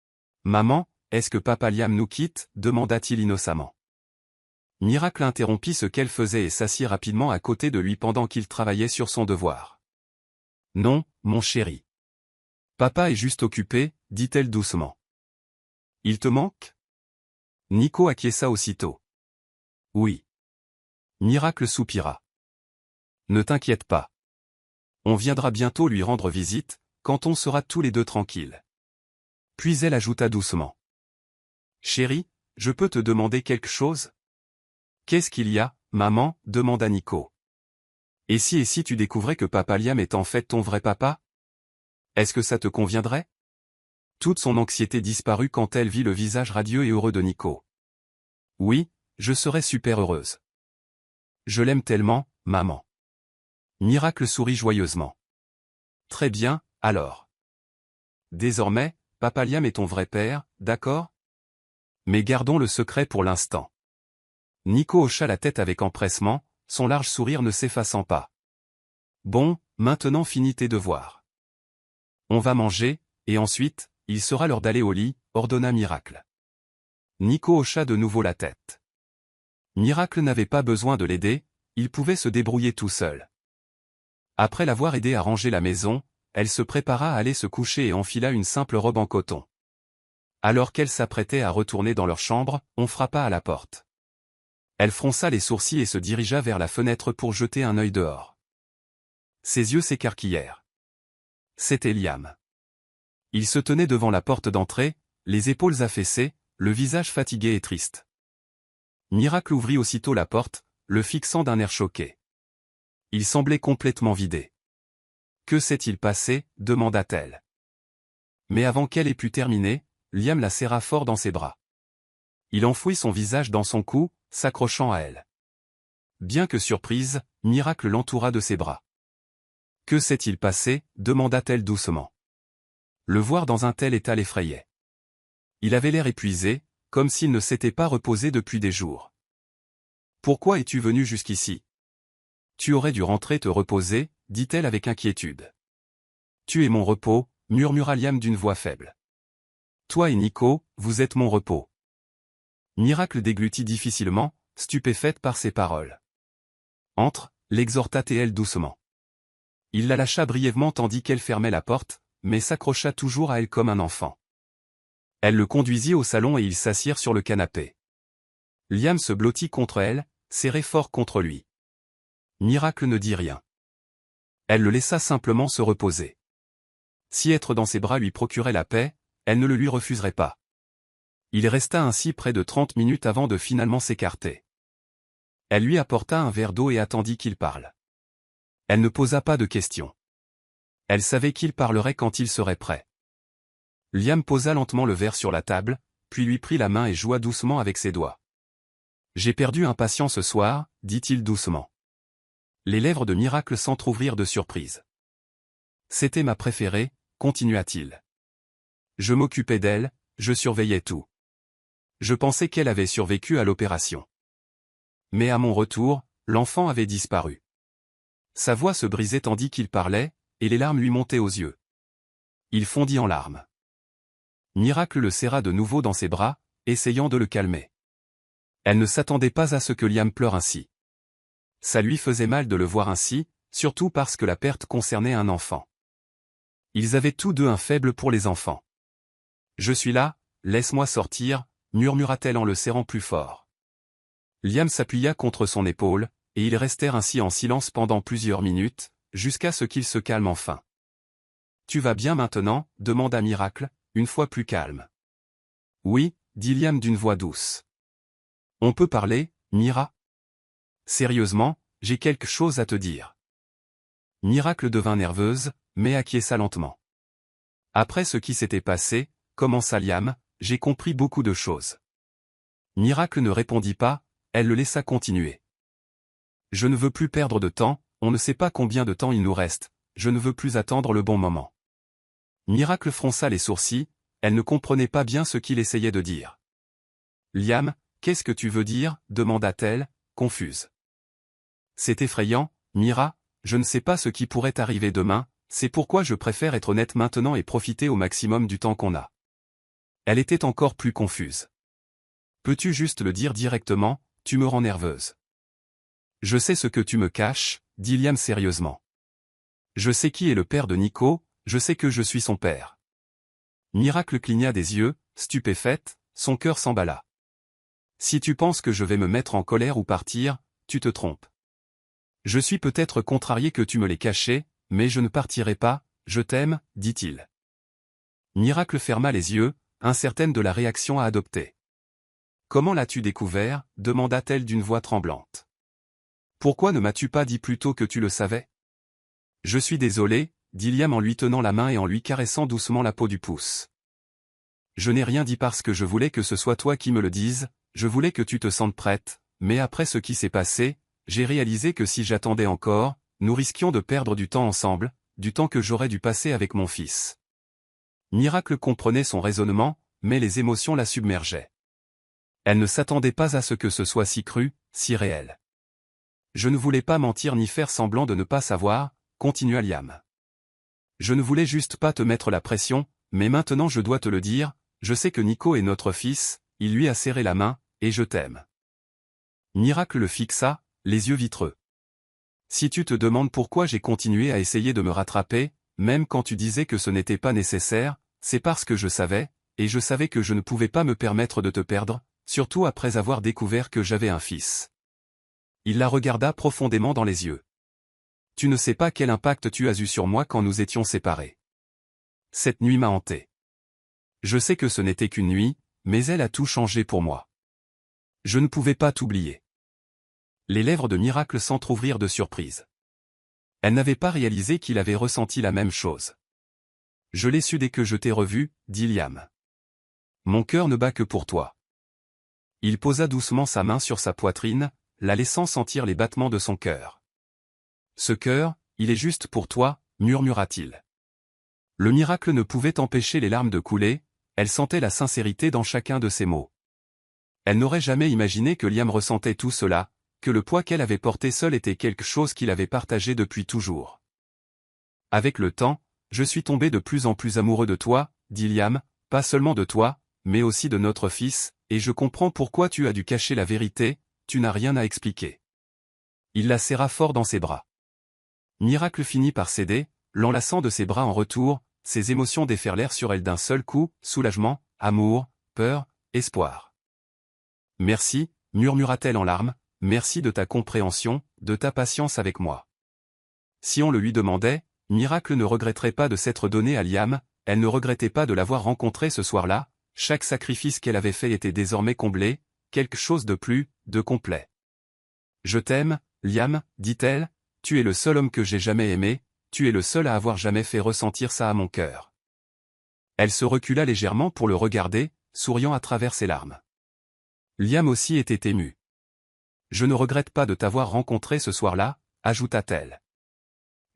« Maman, est-ce que papa Liam nous quitte ?» demanda-t-il innocemment. Miracle interrompit ce qu'elle faisait et s'assit rapidement à côté de lui pendant qu'il travaillait sur son devoir. « Non, mon chéri. Papa est juste occupé, dit-elle doucement. Il te manque? Nico acquiesça aussitôt. Oui. Miracle soupira. Ne t'inquiète pas. On viendra bientôt lui rendre visite, quand on sera tous les deux tranquilles. Puis elle ajouta doucement. Chérie, je peux te demander quelque chose? Qu'est-ce qu'il y a, maman? Demanda Nico. Et si tu découvrais que papa Liam est en fait ton vrai papa? Est-ce que ça te conviendrait? Toute son anxiété disparut quand elle vit le visage radieux et heureux de Nico. Oui, je serais super heureuse. Je l'aime tellement, maman. Miracle sourit joyeusement. Très bien, alors. Désormais, papa Liam est ton vrai père, d'accord? Mais gardons le secret pour l'instant. Nico hocha la tête avec empressement, son large sourire ne s'effaçant pas. Bon, maintenant finis tes devoirs. On va manger, et ensuite, il sera l'heure d'aller au lit, ordonna Miracle. Nico hocha de nouveau la tête. Miracle n'avait pas besoin de l'aider, il pouvait se débrouiller tout seul. Après l'avoir aidé à ranger la maison, elle se prépara à aller se coucher et enfila une simple robe en coton. Alors qu'elle s'apprêtait à retourner dans leur chambre, on frappa à la porte. Elle fronça les sourcils et se dirigea vers la fenêtre pour jeter un œil dehors. Ses yeux s'écarquillèrent. C'était Liam. Il se tenait devant la porte d'entrée, les épaules affaissées, le visage fatigué et triste. Miracle ouvrit aussitôt la porte, le fixant d'un air choqué. Il semblait complètement vidé. « Que s'est-il passé » demanda-t-elle. Mais avant qu'elle ait pu terminer, Liam la serra fort dans ses bras. Il enfouit son visage dans son cou, s'accrochant à elle. Bien que surprise, Miracle l'entoura de ses bras. « Que s'est-il passé » demanda-t-elle doucement. Le voir dans un tel état l'effrayait. Il avait l'air épuisé, comme s'il ne s'était pas reposé depuis des jours. « Pourquoi es-tu venu jusqu'ici ? Tu aurais dû rentrer te reposer, dit-elle avec inquiétude. « Tu es mon repos, » murmura Liam d'une voix faible. « Toi et Nico, vous êtes mon repos. » Miracle déglutit difficilement, stupéfaite par ces paroles. « Entre, » l'exhorta-t-elle doucement. Il la lâcha brièvement tandis qu'elle fermait la porte, mais s'accrocha toujours à elle comme un enfant. Elle le conduisit au salon et ils s'assirent sur le canapé. Liam se blottit contre elle, serré fort contre lui. Miracle ne dit rien. Elle le laissa simplement se reposer. Si être dans ses bras lui procurait la paix, elle ne le lui refuserait pas. Il resta ainsi près de 30 minutes avant de finalement s'écarter. Elle lui apporta un verre d'eau et attendit qu'il parle. Elle ne posa pas de questions. Elle savait qu'il parlerait quand il serait prêt. Liam posa lentement le verre sur la table, puis lui prit la main et joua doucement avec ses doigts. « J'ai perdu un patient ce soir, » dit-il doucement. Les lèvres de Miracle s'entr'ouvrirent de surprise. « C'était ma préférée, » continua-t-il. « Je m'occupais d'elle, je surveillais tout. Je pensais qu'elle avait survécu à l'opération. Mais à mon retour, l'enfant avait disparu. » Sa voix se brisait tandis qu'il parlait, et les larmes lui montaient aux yeux. Il fondit en larmes. Miracle le serra de nouveau dans ses bras, essayant de le calmer. Elle ne s'attendait pas à ce que Liam pleure ainsi. Ça lui faisait mal de le voir ainsi, surtout parce que la perte concernait un enfant. Ils avaient tous deux un faible pour les enfants. « Je suis là, laisse-moi sortir » murmura-t-elle en le serrant plus fort. Liam s'appuya contre son épaule, et ils restèrent ainsi en silence pendant plusieurs minutes, jusqu'à ce qu'il se calme enfin. « Tu vas bien maintenant » demanda Miracle, une fois plus calme. « Oui » dit Liam d'une voix douce. « On peut parler, Mira ? Sérieusement, j'ai quelque chose à te dire. » Miracle devint nerveuse, mais acquiesça lentement. « Après ce qui s'était passé, » commença Liam, « j'ai compris beaucoup de choses. » Miracle ne répondit pas, elle le laissa continuer. « Je ne veux plus perdre de temps, on ne sait pas combien de temps il nous reste, je ne veux plus attendre le bon moment. » Miracle fronça les sourcils, elle ne comprenait pas bien ce qu'il essayait de dire. « Liam, qu'est-ce que tu veux dire » demanda-t-elle, confuse. « C'est effrayant, Mira, je ne sais pas ce qui pourrait arriver demain, c'est pourquoi je préfère être honnête maintenant et profiter au maximum du temps qu'on a. » Elle était encore plus confuse. « Peux-tu juste le dire directement, tu me rends nerveuse. » « Je sais ce que tu me caches, » dit Liam sérieusement. « Je sais qui est le père de Nico, je sais que je suis son père. » Miracle cligna des yeux, stupéfaite, son cœur s'emballa. « Si tu penses que je vais me mettre en colère ou partir, tu te trompes. Je suis peut-être contrarié que tu me l'aies caché, mais je ne partirai pas, je t'aime, dit-il. Miracle ferma les yeux, incertaine de la réaction à adopter. « Comment l'as-tu découvert » demanda-t-elle d'une voix tremblante. « Pourquoi ne m'as-tu pas dit plus tôt que tu le savais ?»« Je suis désolé, » dit Liam en lui tenant la main et en lui caressant doucement la peau du pouce. « Je n'ai rien dit parce que je voulais que ce soit toi qui me le dises, je voulais que tu te sentes prête, mais après ce qui s'est passé, j'ai réalisé que si j'attendais encore, nous risquions de perdre du temps ensemble, du temps que j'aurais dû passer avec mon fils. » Miracle comprenait son raisonnement, mais les émotions la submergeaient. Elle ne s'attendait pas à ce que ce soit si cru, si réel. « Je ne voulais pas mentir ni faire semblant de ne pas savoir » continua Liam. « Je ne voulais juste pas te mettre la pression, mais maintenant je dois te le dire, je sais que Nico est notre fils, il lui a serré la main, et je t'aime. » Miracle le fixa, les yeux vitreux. « Si tu te demandes pourquoi j'ai continué à essayer de me rattraper, même quand tu disais que ce n'était pas nécessaire, c'est parce que je savais que je ne pouvais pas me permettre de te perdre, surtout après avoir découvert que j'avais un fils. Il la regarda profondément dans les yeux. Tu ne sais pas quel impact tu as eu sur moi quand nous étions séparés. Cette nuit m'a hanté. Je sais que ce n'était qu'une nuit, mais elle a tout changé pour moi. Je ne pouvais pas t'oublier. Les lèvres de Miracle s'entr'ouvrirent de surprise. Elle n'avait pas réalisé qu'il avait ressenti la même chose. Je l'ai su dès que je t'ai revu, dit Liam. Mon cœur ne bat que pour toi. Il posa doucement sa main sur sa poitrine, la laissant sentir les battements de son cœur. Ce cœur, il est juste pour toi, murmura-t-il. Le Miracle ne pouvait empêcher les larmes de couler, elle sentait la sincérité dans chacun de ses mots. Elle n'aurait jamais imaginé que Liam ressentait tout cela, que le poids qu'elle avait porté seule était quelque chose qu'il avait partagé depuis toujours. Avec le temps, je suis tombé de plus en plus amoureux de toi, dit Liam, pas seulement de toi, mais aussi de notre fils, et je comprends pourquoi tu as dû cacher la vérité, tu n'as rien à expliquer. Il la serra fort dans ses bras. Miracle finit par céder, l'enlaçant de ses bras en retour, ses émotions déferlèrent sur elle d'un seul coup, soulagement, amour, peur, espoir. Merci, murmura-t-elle en larmes, merci de ta compréhension, de ta patience avec moi. Si on le lui demandait, Miracle ne regretterait pas de s'être donné à Liam, elle ne regrettait pas de l'avoir rencontré ce soir-là, chaque sacrifice qu'elle avait fait était désormais comblé, quelque chose de plus, de complet. Je t'aime, Liam, dit-elle, tu es le seul homme que j'ai jamais aimé, tu es le seul à avoir jamais fait ressentir ça à mon cœur. Elle se recula légèrement pour le regarder, souriant à travers ses larmes. Liam aussi était ému. Je ne regrette pas de t'avoir rencontré ce soir-là, ajouta-t-elle.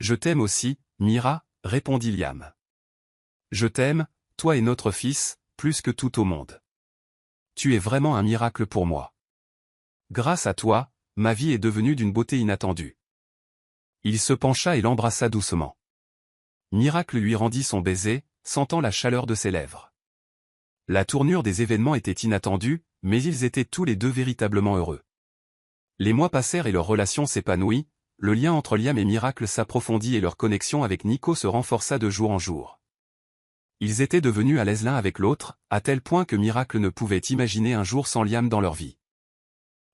Je t'aime aussi, Mira, répondit Liam. Je t'aime, toi et notre fils, plus que tout au monde. Tu es vraiment un miracle pour moi. Grâce à toi, ma vie est devenue d'une beauté inattendue. Il se pencha et l'embrassa doucement. Miracle lui rendit son baiser, sentant la chaleur de ses lèvres. La tournure des événements était inattendue, mais ils étaient tous les deux véritablement heureux. Les mois passèrent et leur relation s'épanouit, le lien entre Liam et Miracle s'approfondit et leur connexion avec Nico se renforça de jour en jour. Ils étaient devenus à l'aise l'un avec l'autre, à tel point que Miracle ne pouvait imaginer un jour sans Liam dans leur vie.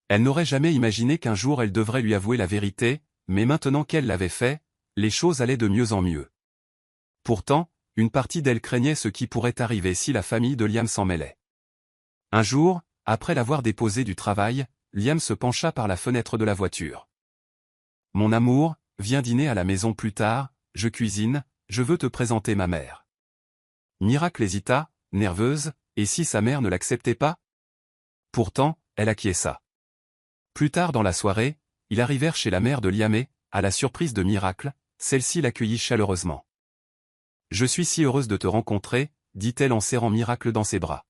Elle n'aurait jamais imaginé qu'un jour elle devrait lui avouer la vérité, mais maintenant qu'elle l'avait fait, les choses allaient de mieux en mieux. Pourtant, une partie d'elle craignait ce qui pourrait arriver si la famille de Liam s'en mêlait. Un jour, après l'avoir déposé du travail, Liam se pencha par la fenêtre de la voiture. « Mon amour, viens dîner à la maison plus tard, je cuisine, je veux te présenter ma mère. » Miracle hésita, nerveuse, et si sa mère ne l'acceptait pas? Pourtant, elle acquiesça. Plus tard dans la soirée, ils arrivèrent chez la mère de Liam et, à la surprise de Miracle, celle-ci l'accueillit chaleureusement. « Je suis si heureuse de te rencontrer, dit-elle en serrant Miracle dans ses bras.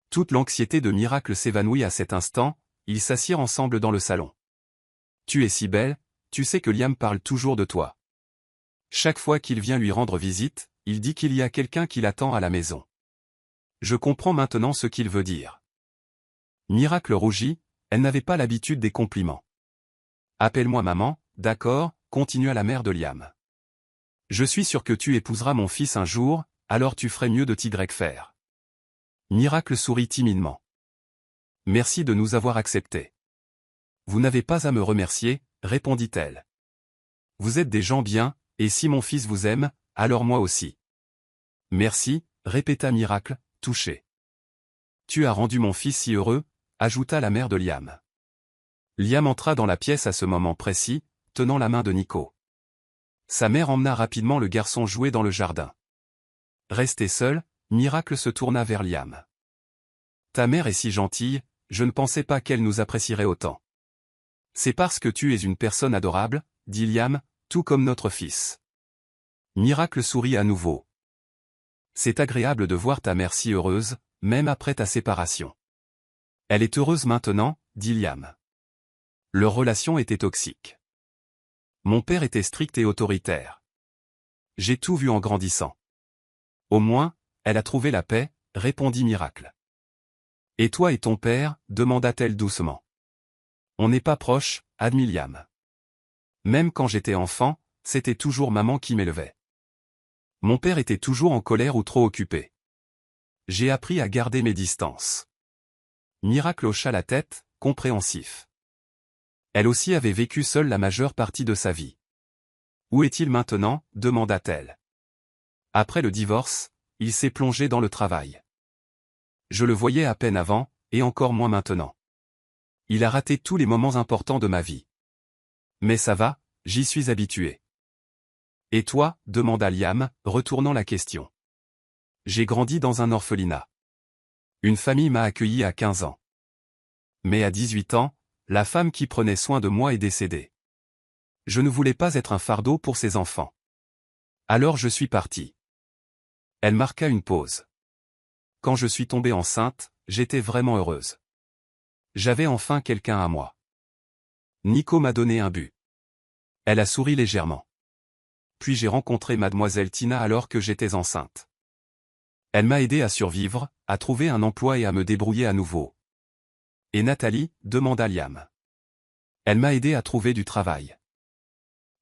Toute l'anxiété de Miracle s'évanouit à cet instant, ils s'assirent ensemble dans le salon. « Tu es si belle, tu sais que Liam parle toujours de toi. Chaque fois qu'il vient lui rendre visite, il dit qu'il y a quelqu'un qui l'attend à la maison. Je comprends maintenant ce qu'il veut dire. » Miracle rougit, elle n'avait pas l'habitude des compliments. « Appelle-moi maman, d'accord, continua la mère de Liam. Je suis sûr que tu épouseras mon fils un jour, alors tu ferais mieux de t'y faire. » Miracle sourit timidement. « Merci de nous avoir acceptés. »« Vous n'avez pas à me remercier, répondit-elle. Vous êtes des gens bien, et si mon fils vous aime, alors moi aussi. »« Merci, répéta Miracle, touché. »« Tu as rendu mon fils si heureux, ajouta la mère de Liam. Liam entra dans la pièce à ce moment précis, tenant la main de Nico. Sa mère emmena rapidement le garçon jouer dans le jardin. Resté seul, Miracle se tourna vers Liam. « Ta mère est si gentille, je ne pensais pas qu'elle nous apprécierait autant. »« C'est parce que tu es une personne adorable, dit Liam, tout comme notre fils. » Miracle sourit à nouveau. « C'est agréable de voir ta mère si heureuse, même après ta séparation. »« Elle est heureuse maintenant, dit Liam. » Leur relation était toxique. Mon père était strict et autoritaire. J'ai tout vu en grandissant. Au moins, elle a trouvé la paix, répondit Miracle. Et toi et ton père, demanda-t-elle doucement. On n'est pas proches, admit Liam. Même quand j'étais enfant, c'était toujours maman qui m'élevait. Mon père était toujours en colère ou trop occupé. J'ai appris à garder mes distances. Miracle hocha la tête, compréhensif. Elle aussi avait vécu seule la majeure partie de sa vie. Où est-il maintenant, demanda-t-elle. Après le divorce, il s'est plongé dans le travail. Je le voyais à peine avant, et encore moins maintenant. Il a raté tous les moments importants de ma vie. Mais ça va, j'y suis habitué. Et toi, demanda Liam, retournant la question. J'ai grandi dans un orphelinat. Une famille m'a accueilli à 15 ans. Mais à 18 ans, la femme qui prenait soin de moi est décédée. Je ne voulais pas être un fardeau pour ses enfants. Alors je suis parti. Elle marqua une pause. Quand je suis tombée enceinte, j'étais vraiment heureuse. J'avais enfin quelqu'un à moi. Nico m'a donné un but. Elle a souri légèrement. Puis j'ai rencontré mademoiselle Tina alors que j'étais enceinte. Elle m'a aidé à survivre, à trouver un emploi et à me débrouiller à nouveau. Et Nathalie, demanda Liam. Elle m'a aidé à trouver du travail.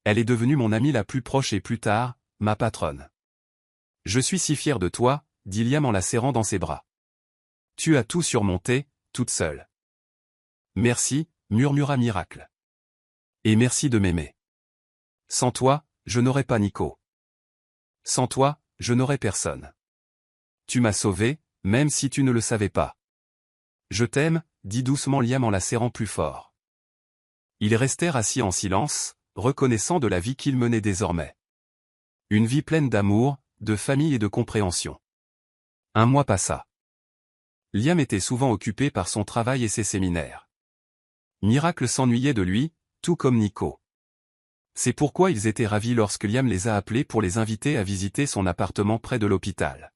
Elle est devenue mon amie la plus proche et plus tard, ma patronne. Je suis si fier de toi, dit Liam en la serrant dans ses bras. Tu as tout surmonté, toute seule. Merci, murmura Miracle. Et merci de m'aimer. Sans toi, je n'aurais pas Nico. Sans toi, je n'aurais personne. Tu m'as sauvé, même si tu ne le savais pas. Je t'aime, dit doucement Liam en la serrant plus fort. Ils restèrent assis en silence, reconnaissants de la vie qu'ils menaient désormais. Une vie pleine d'amour, de famille et de compréhension. Un mois passa. Liam était souvent occupé par son travail et ses séminaires. Miracle s'ennuyait de lui, tout comme Nico. C'est pourquoi ils étaient ravis lorsque Liam les a appelés pour les inviter à visiter son appartement près de l'hôpital.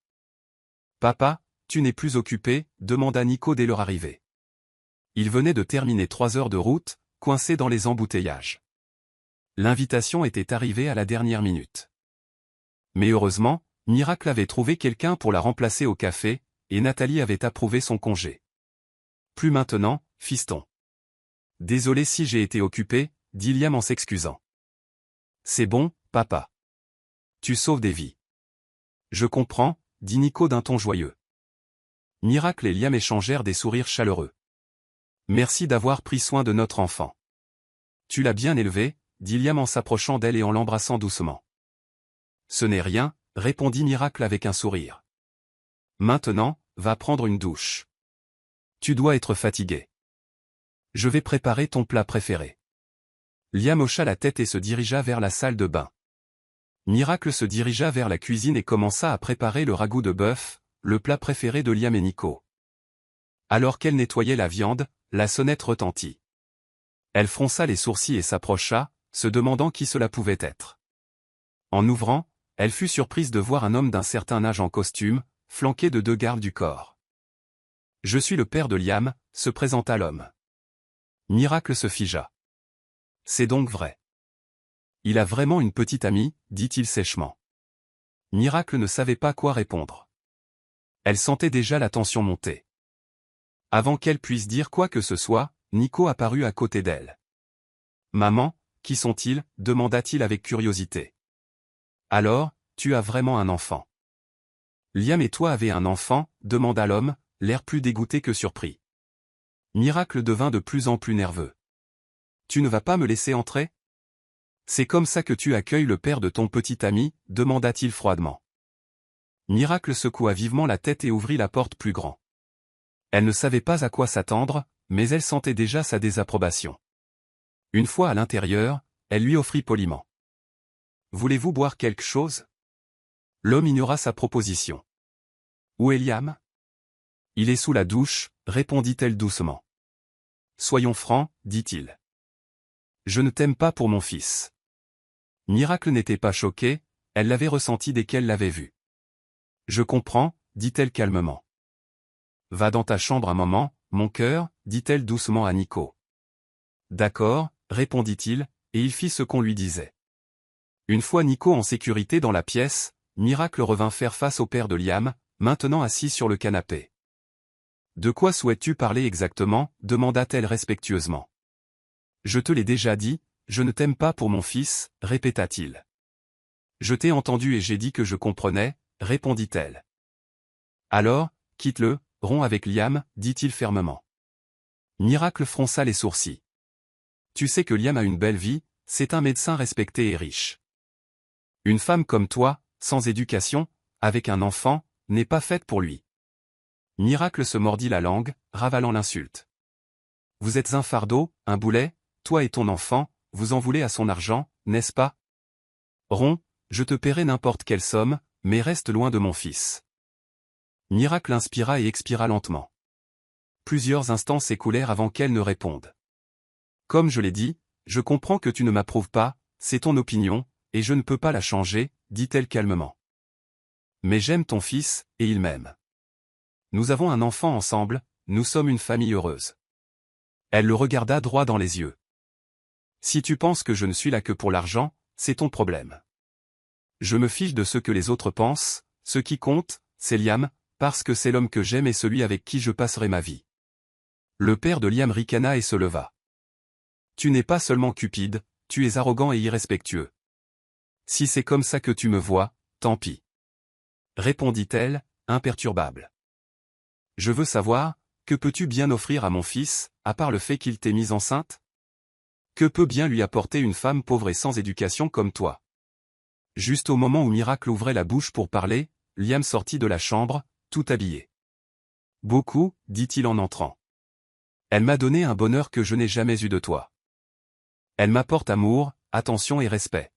« Papa, tu n'es plus occupé ?» demanda Nico dès leur arrivée. Il venait de terminer 3 heures de route, coincé dans les embouteillages. L'invitation était arrivée à la dernière minute. Mais heureusement, Miracle avait trouvé quelqu'un pour la remplacer au café, et Nathalie avait approuvé son congé. « Plus maintenant, fiston. »« Désolé si j'ai été occupé, » dit Liam en s'excusant. « C'est bon, papa. Tu sauves des vies. »« Je comprends, » dit Nico d'un ton joyeux. Miracle et Liam échangèrent des sourires chaleureux. « Merci d'avoir pris soin de notre enfant. »« Tu l'as bien élevé, » dit Liam en s'approchant d'elle et en l'embrassant doucement. « Ce n'est rien, » répondit Miracle avec un sourire. « Maintenant, va prendre une douche. Tu dois être fatigué. Je vais préparer ton plat préféré. » Liam hocha la tête et se dirigea vers la salle de bain. Miracle se dirigea vers la cuisine et commença à préparer le ragoût de bœuf, le plat préféré de Liam et Nico. Alors qu'elle nettoyait la viande, la sonnette retentit. Elle fronça les sourcils et s'approcha, se demandant qui cela pouvait être. En ouvrant, elle fut surprise de voir un homme d'un certain âge en costume, flanqué de 2 gardes du corps. « Je suis le père de Liam », se présenta l'homme. Miracle se figea. « C'est donc vrai. Il a vraiment une petite amie, » dit-il sèchement. Miracle ne savait pas quoi répondre. Elle sentait déjà la tension monter. Avant qu'elle puisse dire quoi que ce soit, Nico apparut à côté d'elle. « Maman, qui sont-ils » demanda-t-il avec curiosité. « Alors, tu as vraiment un enfant. » « Liam et toi avez un enfant » demanda l'homme, l'air plus dégoûté que surpris. Miracle devint de plus en plus nerveux. « Tu ne vas pas me laisser entrer ? C'est comme ça que tu accueilles le père de ton petit ami » demanda-t-il froidement. Miracle secoua vivement la tête et ouvrit la porte plus grand. Elle ne savait pas à quoi s'attendre, mais elle sentait déjà sa désapprobation. Une fois à l'intérieur, elle lui offrit poliment. « Voulez-vous boire quelque chose ?» L'homme ignora sa proposition. « Où est Liam ? » « Il est sous la douche, » répondit-elle doucement. « Soyons francs, » dit-il. « Je ne t'aime pas pour mon fils. » Miracle n'était pas choquée, elle l'avait ressenti dès qu'elle l'avait vu. « Je comprends, » dit-elle calmement. « Va dans ta chambre un moment, mon cœur, » dit-elle doucement à Nico. « D'accord, » répondit-il, et il fit ce qu'on lui disait. Une fois Nico en sécurité dans la pièce, Miracle revint faire face au père de Liam, maintenant assis sur le canapé. « De quoi souhaites-tu parler exactement » demanda-t-elle respectueusement. « Je te l'ai déjà dit, je ne t'aime pas pour mon fils, répéta-t-il. Je t'ai entendu et j'ai dit que je comprenais, répondit-elle. Alors, quitte-le, romps avec Liam, dit-il fermement. Miracle fronça les sourcils. Tu sais que Liam a une belle vie, c'est un médecin respecté et riche. Une femme comme toi, sans éducation, avec un enfant, n'est pas faite pour lui. Miracle se mordit la langue, ravalant l'insulte. Vous êtes un fardeau, un boulet, toi et ton enfant, vous en voulez à son argent, n'est-ce pas? Ron, je te paierai n'importe quelle somme, mais reste loin de mon fils. Miracle inspira et expira lentement. Plusieurs instants s'écoulèrent avant qu'elle ne réponde. Comme je l'ai dit, je comprends que tu ne m'approuves pas, c'est ton opinion, et je ne peux pas la changer, dit-elle calmement. Mais j'aime ton fils, et il m'aime. Nous avons un enfant ensemble, nous sommes une famille heureuse. Elle le regarda droit dans les yeux. Si tu penses que je ne suis là que pour l'argent, c'est ton problème. Je me fiche de ce que les autres pensent, ce qui compte, c'est Liam, parce que c'est l'homme que j'aime et celui avec qui je passerai ma vie. Le père de Liam ricana et se leva. Tu n'es pas seulement cupide, tu es arrogant et irrespectueux. Si c'est comme ça que tu me vois, tant pis. Répondit-elle, imperturbable. Je veux savoir, que peux-tu bien offrir à mon fils, à part le fait qu'il t'ait mise enceinte? Que peut bien lui apporter une femme pauvre et sans éducation comme toi? Juste au moment où Miracle ouvrait la bouche pour parler, Liam sortit de la chambre, tout habillé. Beaucoup, dit-il en entrant. Elle m'a donné un bonheur que je n'ai jamais eu de toi. Elle m'apporte amour, attention et respect.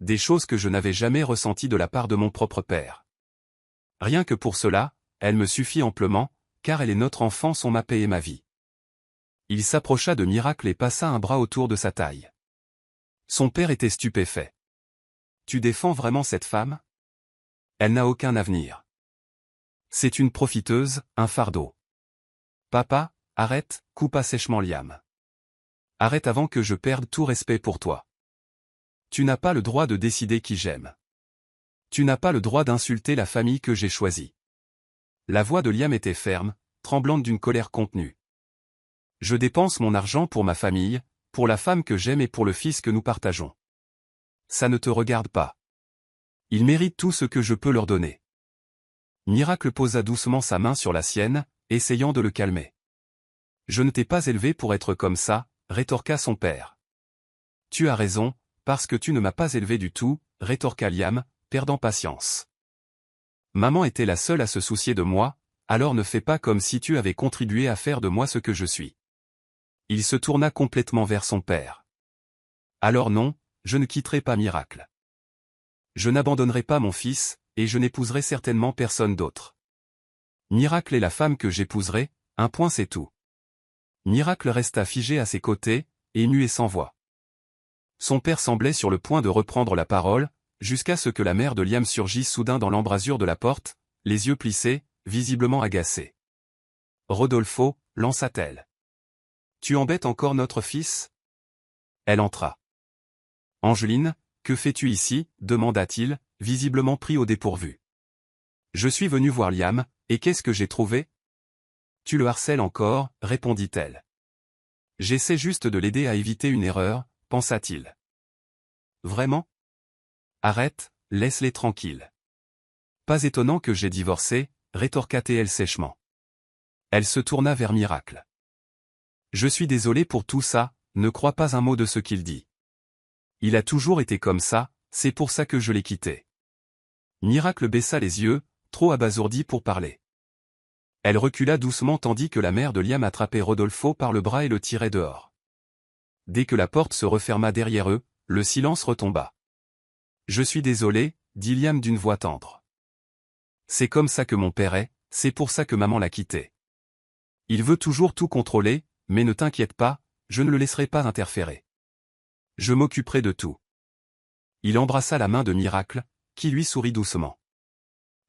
Des choses que je n'avais jamais ressenties de la part de mon propre père. Rien que pour cela, elle me suffit amplement, car elle est notre enfant, son ma paix et ma vie. Il s'approcha de Miracle et passa un bras autour de sa taille. Son père était stupéfait. Tu défends vraiment cette femme? Elle n'a aucun avenir. C'est une profiteuse, un fardeau. Papa, arrête, coupa sèchement Liam. Arrête avant que je perde tout respect pour toi. Tu n'as pas le droit de décider qui j'aime. Tu n'as pas le droit d'insulter la famille que j'ai choisie. La voix de Liam était ferme, tremblante d'une colère contenue. Je dépense mon argent pour ma famille, pour la femme que j'aime et pour le fils que nous partageons. Ça ne te regarde pas. Ils méritent tout ce que je peux leur donner. Miracle posa doucement sa main sur la sienne, essayant de le calmer. Je ne t'ai pas élevé pour être comme ça, rétorqua son père. Tu as raison, parce que tu ne m'as pas élevé du tout, rétorqua Liam, perdant patience. Maman était la seule à se soucier de moi, alors ne fais pas comme si tu avais contribué à faire de moi ce que je suis. Il se tourna complètement vers son père. Alors non, je ne quitterai pas Miracle. Je n'abandonnerai pas mon fils, et je n'épouserai certainement personne d'autre. Miracle est la femme que j'épouserai, un point c'est tout. Miracle resta figé à ses côtés, ému et sans voix. Son père semblait sur le point de reprendre la parole, jusqu'à ce que la mère de Liam surgisse soudain dans l'embrasure de la porte, les yeux plissés, visiblement agacée. Rodolfo, lança-t-elle. Tu embêtes encore notre fils? Elle entra. Angeline, que fais-tu ici? Demanda-t-il, visiblement pris au dépourvu. Je suis venu voir Liam, et qu'est-ce que j'ai trouvé? Tu le harcèles encore, répondit-elle. J'essaie juste de l'aider à éviter une erreur, pensa-t-il. Vraiment? Arrête, laisse-les tranquilles. Pas étonnant que j'ai divorcé, rétorqua-t-elle sèchement. Elle se tourna vers Miracle. Je suis désolé pour tout ça, ne crois pas un mot de ce qu'il dit. Il a toujours été comme ça, c'est pour ça que je l'ai quitté. Miracle baissa les yeux, trop abasourdi pour parler. Elle recula doucement tandis que la mère de Liam attrapait Rodolfo par le bras et le tirait dehors. Dès que la porte se referma derrière eux, le silence retomba. Je suis désolé, dit Liam d'une voix tendre. C'est comme ça que mon père est, c'est pour ça que maman l'a quitté. Il veut toujours tout contrôler, mais ne t'inquiète pas, je ne le laisserai pas interférer. Je m'occuperai de tout. Il embrassa la main de Miracle, qui lui sourit doucement.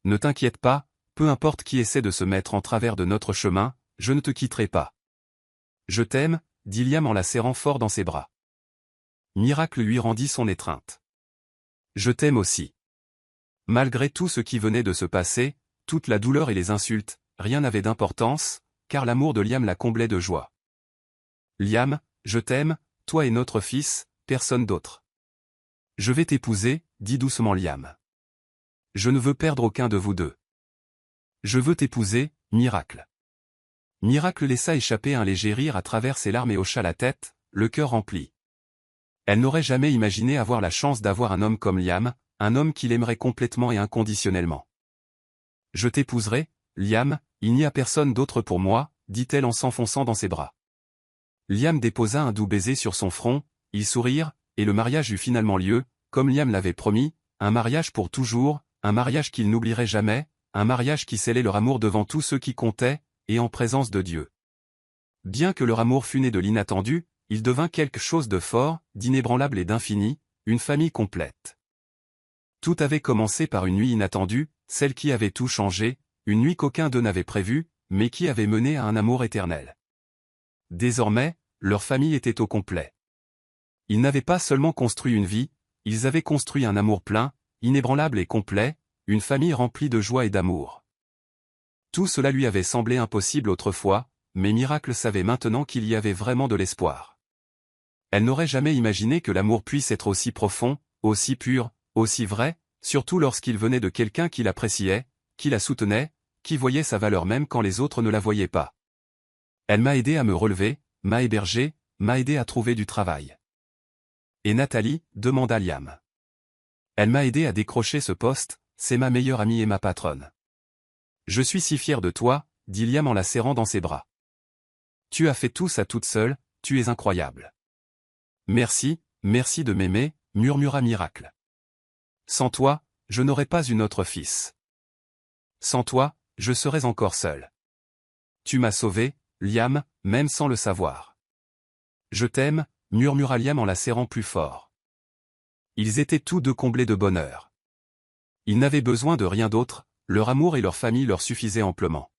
Ne t'inquiète pas, peu importe qui essaie de se mettre en travers de notre chemin, je ne te quitterai pas. Je t'aime, dit Liam en la serrant fort dans ses bras. Miracle lui rendit son étreinte. Je t'aime aussi. Malgré tout ce qui venait de se passer, toute la douleur et les insultes, rien n'avait d'importance, car l'amour de Liam la comblait de joie. Liam, je t'aime, toi et notre fils, personne d'autre. Je vais t'épouser, dit doucement Liam. Je ne veux perdre aucun de vous deux. Je veux t'épouser, Miracle. Miracle laissa échapper un léger rire à travers ses larmes et hocha la tête, le cœur rempli. Elle n'aurait jamais imaginé avoir la chance d'avoir un homme comme Liam, un homme qui l'aimerait complètement et inconditionnellement. Je t'épouserai, Liam, il n'y a personne d'autre pour moi, dit-elle en s'enfonçant dans ses bras. Liam déposa un doux baiser sur son front, ils sourirent, et le mariage eut finalement lieu, comme Liam l'avait promis, un mariage pour toujours, un mariage qu'ils n'oublieraient jamais, un mariage qui scellait leur amour devant tous ceux qui comptaient, et en présence de Dieu. Bien que leur amour fût né de l'inattendu, il devint quelque chose de fort, d'inébranlable et d'infini, une famille complète. Tout avait commencé par une nuit inattendue, celle qui avait tout changé, une nuit qu'aucun d'eux n'avait prévue, mais qui avait mené à un amour éternel. Désormais, leur famille était au complet. Ils n'avaient pas seulement construit une vie, ils avaient construit un amour plein, inébranlable et complet, une famille remplie de joie et d'amour. Tout cela lui avait semblé impossible autrefois, mais Miracle savait maintenant qu'il y avait vraiment de l'espoir. Elle n'aurait jamais imaginé que l'amour puisse être aussi profond, aussi pur, aussi vrai, surtout lorsqu'il venait de quelqu'un qui l'appréciait, qui la soutenait, qui voyait sa valeur même quand les autres ne la voyaient pas. Elle m'a aidé à me relever, m'a hébergé, m'a aidé à trouver du travail. Et Nathalie, demanda Liam. Elle m'a aidé à décrocher ce poste, c'est ma meilleure amie et ma patronne. Je suis si fier de toi, dit Liam en la serrant dans ses bras. Tu as fait tout ça toute seule, tu es incroyable. Merci, merci de m'aimer, murmura Miracle. Sans toi, je n'aurais pas eu notre fils. Sans toi, je serais encore seul. Tu m'as sauvé, Liam, même sans le savoir. Je t'aime, murmura Liam en la serrant plus fort. Ils étaient tous deux comblés de bonheur. Ils n'avaient besoin de rien d'autre, leur amour et leur famille leur suffisaient amplement.